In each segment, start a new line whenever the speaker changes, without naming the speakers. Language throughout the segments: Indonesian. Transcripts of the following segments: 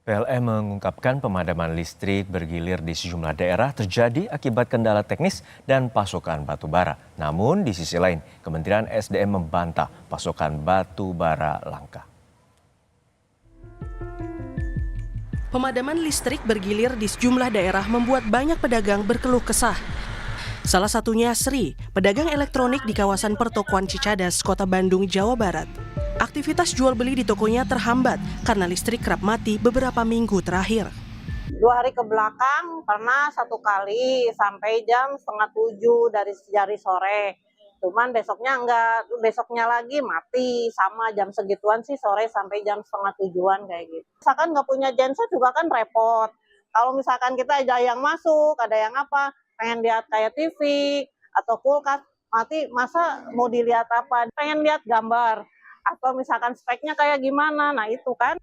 PLN mengungkapkan pemadaman listrik bergilir di sejumlah daerah terjadi akibat kendala teknis dan pasokan batu bara. Namun di sisi lain, Kementerian SDM membantah pasokan batu bara langka.
Pemadaman listrik bergilir di sejumlah daerah membuat banyak pedagang berkeluh kesah. Salah satunya Sri, pedagang elektronik di kawasan pertokoan Cicadas, Kota Bandung, Jawa Barat. Aktivitas jual beli di tokonya terhambat karena listrik kerap mati beberapa minggu terakhir.
2 hari ke belakang pernah 1 kali sampai jam 6:30 dari sore. Cuman besoknya enggak, besoknya lagi mati sama jam segituan sih sore sampai jam 6:30 kayak gitu. Misalkan nggak punya genset juga kan repot. Kalau misalkan kita ada yang masuk, ada yang apa, pengen lihat kayak TV atau kulkas, mati masa mau dilihat apa? Pengen lihat gambar. Atau misalkan speknya kayak gimana, nah itu kan.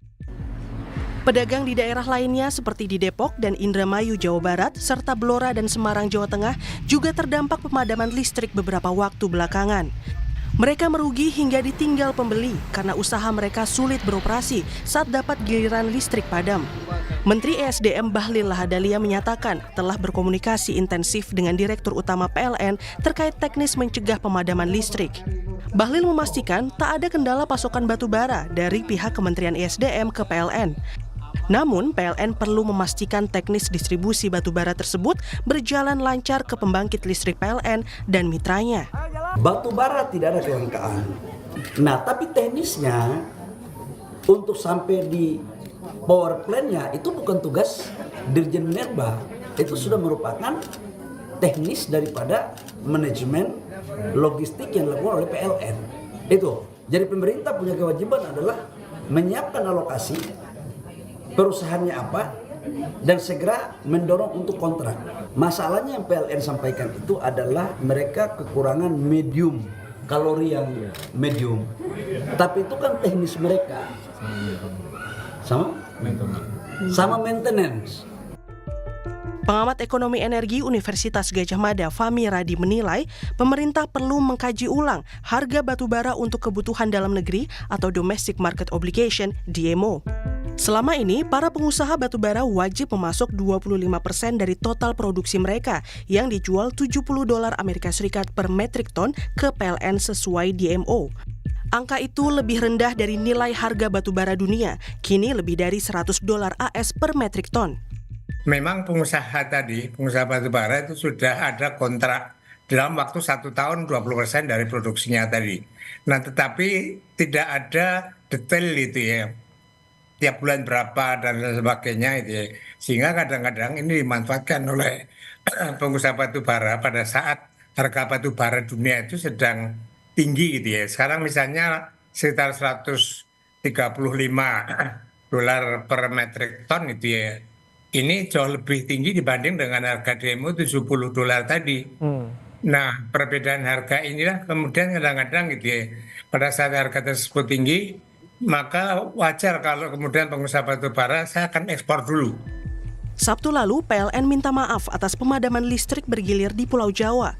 Pedagang di daerah lainnya seperti di Depok dan Indramayu, Jawa Barat, serta Blora dan Semarang, Jawa Tengah juga terdampak pemadaman listrik beberapa waktu belakangan. Mereka merugi hingga ditinggal pembeli karena usaha mereka sulit beroperasi saat dapat giliran listrik padam. Menteri ESDM Bahlil Lahadalia menyatakan telah berkomunikasi intensif dengan Direktur Utama PLN terkait teknis mencegah pemadaman listrik. Bahlil memastikan tak ada kendala pasokan batu bara dari pihak Kementerian ESDM ke PLN. Namun, PLN perlu memastikan teknis distribusi batu bara tersebut berjalan lancar ke pembangkit listrik PLN dan mitranya.
Batu bara tidak ada kelangkaan. Nah, tapi teknisnya untuk sampai di power plant-nya itu bukan tugas Dirjen Minerba. Itu sudah merupakan teknis daripada manajemen logistik yang dilakukan oleh PLN. Itu. Jadi pemerintah punya kewajiban adalah menyiapkan alokasi perusahaannya apa dan segera mendorong untuk kontrak. Masalahnya yang PLN sampaikan itu adalah mereka kekurangan medium, kalori yang medium. Tapi itu kan teknis mereka. Sama maintenance.
Pengamat ekonomi energi Universitas Gadjah Mada Fahmi Radi menilai pemerintah perlu mengkaji ulang harga batu bara untuk kebutuhan dalam negeri atau Domestic Market Obligation (DMO). Selama ini, para pengusaha batu bara wajib memasok 25% dari total produksi mereka yang dijual $70 Amerika Serikat per metrik ton ke PLN sesuai DMO. Angka itu lebih rendah dari nilai harga batu bara dunia, kini lebih dari $100 AS per metrik ton.
Memang pengusaha batu bara itu sudah ada kontrak dalam waktu 1 tahun 20% dari produksinya tadi. Nah, tetapi tidak ada detail itu ya, tiap bulan berapa dan sebagainya itu ya. Sehingga kadang-kadang ini dimanfaatkan oleh pengusaha batu bara pada saat harga batu bara dunia itu sedang tinggi gitu ya. Sekarang misalnya sekitar $135 per metrik ton itu ya. Ini jauh lebih tinggi dibanding dengan harga DMO $70 tadi. Nah, perbedaan harga inilah kemudian kadang-kadang gitu ya, pada saat harga tersebut tinggi, maka wajar kalau kemudian pengusaha batu bara saya akan ekspor dulu.
Sabtu lalu, PLN minta maaf atas pemadaman listrik bergilir di Pulau Jawa.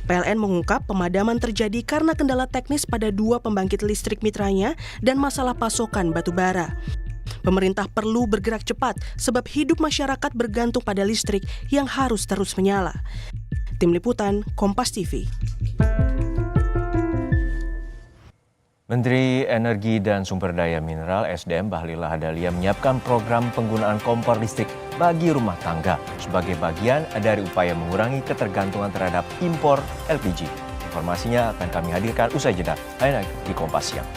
PLN mengungkap pemadaman terjadi karena kendala teknis pada 2 pembangkit listrik mitranya dan masalah pasokan batu bara. Pemerintah perlu bergerak cepat sebab hidup masyarakat bergantung pada listrik yang harus terus menyala. Tim Liputan, Kompas TV.
Menteri Energi dan Sumber Daya Mineral (SDM) Bahlil Lahadalia menyiapkan program penggunaan kompor listrik bagi rumah tangga sebagai bagian dari upaya mengurangi ketergantungan terhadap impor LPG. Informasinya akan kami hadirkan usai jeda hanya di Kompas Siang.